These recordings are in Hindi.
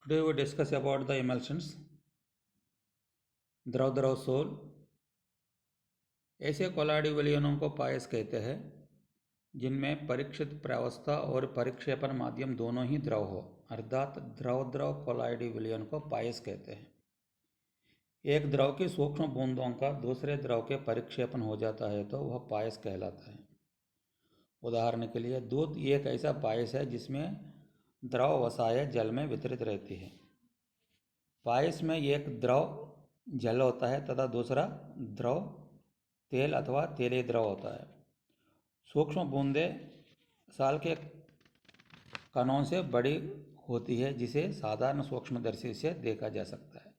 Today we discuss about the emulsions, द्रव द्रव सोल। ऐसे कोलाडी विलयनों को पायस कहते हैं जिनमें परीक्षित प्रावस्था और परिक्षेपण माध्यम दोनों ही द्रव हो, अर्थात द्रव द्रव कोलाइडी विलयन को पायस कहते हैं। एक द्रव की सूक्ष्म बूंदों का दूसरे द्रव के परिक्षेपण हो जाता है तो वह पायस कहलाता है। उदाहरण के लिए दूध एक ऐसा पायस है जिसमें द्रव वसाएं जल में वितरित रहती है। पायस में एक द्रव जल होता है तथा दूसरा द्रव तेल अथवा तेलीय द्रव होता है। सूक्ष्म बूंदें साल के कणों से बड़ी होती है जिसे साधारण सूक्ष्मदर्शी से देखा जा सकता है।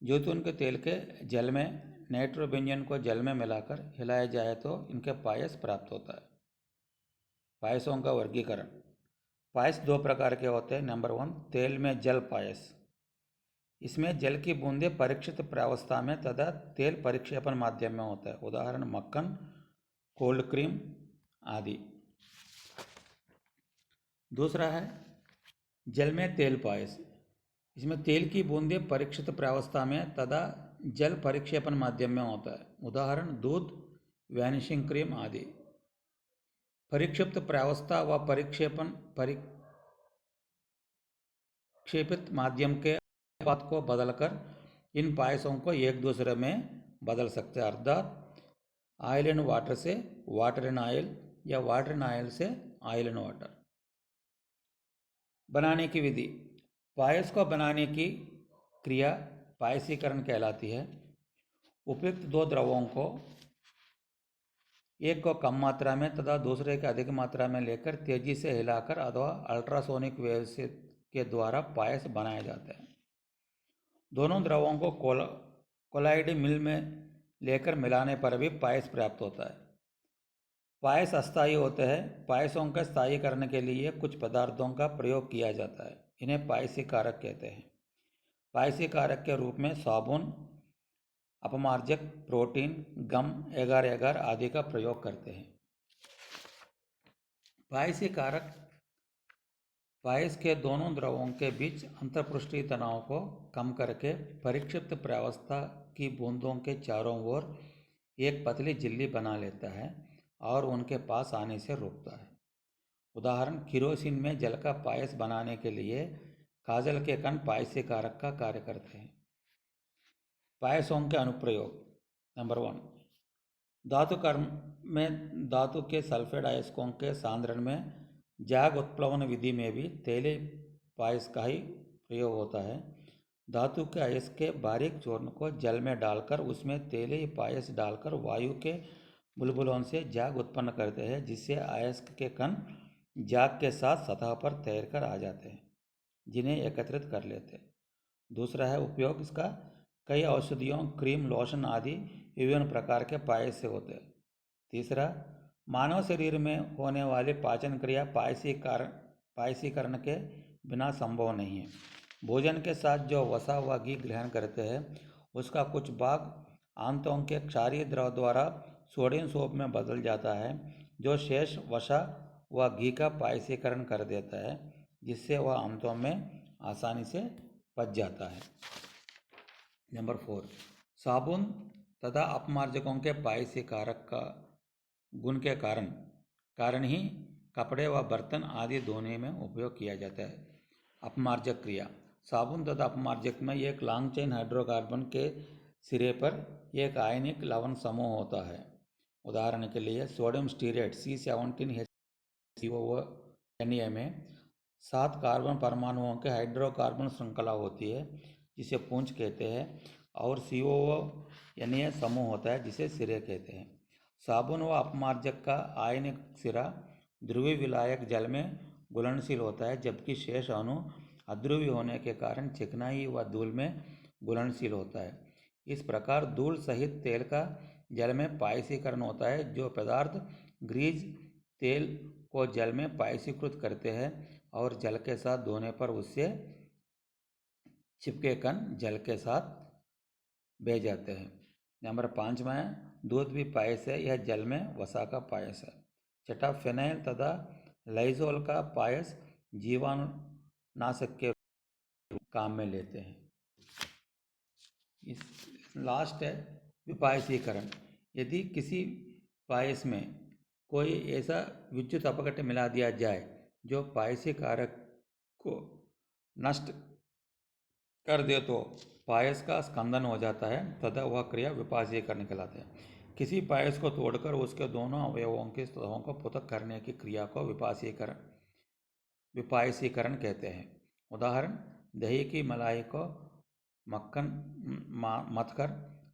जैतून के तेल के जल में नाइट्रोबेंजन को जल में मिलाकर हिलाया जाए तो इनके पायस प्राप्त होता है। पायसों का वर्गीकरण। पायस दो प्रकार के होते हैं। नंबर 1, तेल में जल पायस। इसमें जल की बूंदें परीक्षित प्रावस्था में तथा तेल परिक्षेपण माध्यम में होता है। उदाहरण मक्खन, कोल्ड क्रीम आदि। दूसरा है जल में तेल पायस। इसमें तेल की बूंदें परीक्षित प्रावस्था में तथा जल परिक्षेपण माध्यम में होता है। उदाहरण दूध, वैनिशिंग क्रीम आदि। परिक्षिप्त प्रावस्था व परिक्षेपित माध्यम के अनुपात को बदलकर इन पायसों को एक दूसरे में बदल सकते हैं, अर्थात ऑयल एंड वाटर से वाटर एंड ऑयल या वाटर एंड ऑयल से ऑयल एंड वाटर। बनाने की विधि। पायस को बनाने की क्रिया पायसीकरण कहलाती है। उपयुक्त दो द्रवों को, एक को कम मात्रा में तथा दूसरे के अधिक मात्रा में लेकर तेजी से हिलाकर अथवा अल्ट्रासोनिक वेव से के द्वारा पायस बनाया जाता है। दोनों द्रवों को कोलाइड मिल में लेकर मिलाने पर भी पायस प्राप्त होता है। पायस अस्थायी होते हैं। पायसों का स्थायी करने के लिए कुछ पदार्थों का प्रयोग किया जाता है। इन्हें पायसी कारक कहते हैं। पायसी कारक के रूप में साबुन, अपमार्जक, प्रोटीन, गम, एगार एगार आदि का प्रयोग करते हैं। पायसी कारक पायस के दोनों द्रवों के बीच अंतःपृष्ठीय तनाव को कम करके परिक्षिप्त प्रावस्था की बूंदों के चारों ओर एक पतली झिल्ली बना लेता है और उनके पास आने से रोकता है। उदाहरण किरोसिन में जल का पायस बनाने के लिए काजल के कण पायसी कारक का कार्य करते हैं। पायसों के अनुप्रयोग। नंबर 1, धातु कर्म में धातु के सल्फेट अयस्कों के सांद्रण में जाग उत्प्लवन विधि में भी तेलीय पायस का ही प्रयोग होता है। धातु के अयस्क के बारीक चूर्ण को जल में डालकर उसमें तेलीय पायस डालकर वायु के बुलबुलों से जाग उत्पन्न करते हैं, जिससे अयस्क के कण जाग के साथ सतह पर तैरकर आ जाते हैं, जिन्हें एकत्रित कर लेते हैं। दूसरा है उपयोग इसका, कई औषधियों, क्रीम, लोशन आदि विभिन्न प्रकार के पायस से होते हैं। तीसरा, मानव शरीर में होने वाली पाचन क्रिया पायसीकरण के बिना संभव नहीं है। भोजन के साथ जो वसा व घी ग्रहण करते हैं उसका कुछ भाग आंतों के क्षारीय द्रव द्वारा सोडियम सोप में बदल जाता है, जो शेष वसा व घी का पायसीकरण कर देता है, जिससे वह आंतों में आसानी से पच जाता है। नंबर 4, साबुन तथा अपमार्जकों के पायसी कारक का गुण के कारण ही कपड़े व बर्तन आदि धोने में उपयोग किया जाता है। अपमार्जक क्रिया। साबुन तथा अपमार्जक में एक लॉन्ग चेन हाइड्रोकार्बन के सिरे पर एक आयनिक लवण समूह होता है। उदाहरण के लिए सोडियम स्टीरेट C17H12O में 7 कार्बन परमाणुओं के हाइड्रोकार्बन श्रृंखला होती है जिसे पूंछ कहते हैं, और COO समूह होता है जिसे सिरे कहते हैं। साबुन व अपमार्जक का आयनिक सिरा ध्रुवीय विलायक जल में घुलनशील होता है, जबकि शेष अणु अध्रुवीय होने के कारण चिकनाई व धूल में घुलनशील होता है। इस प्रकार धूल सहित तेल का जल में पायसीकरण होता है। जो पदार्थ ग्रीज तेल को जल में पायसीकृत करते हैं और जल के साथ धोने पर उससे चिपके कण जल के साथ बह जाते हैं। नंबर 5 में दूध भी पायस है। यह जल में वसा का पायस है। छठा, फेनाइल तथा लाइजोल का पायस जीवाणुनाशक के काम में लेते हैं। इस लास्ट है विपायसीकरण। यदि किसी पायस में कोई ऐसा विद्युत अपघट्य मिला दिया जाए जो पायसी कारक को नष्ट कर दे तो पायस का स्कंदन हो जाता है तथा वह क्रिया विपायसीकरण कहलाती है। किसी पायस को तोड़कर उसके दोनों अवयवों के सतहों को पृथक करने की क्रिया को विपायसीकरण कहते हैं। उदाहरण, दही की मलाई को मक्खन मथकर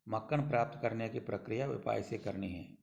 मक्खन प्राप्त करने की प्रक्रिया विपायसीकरण है।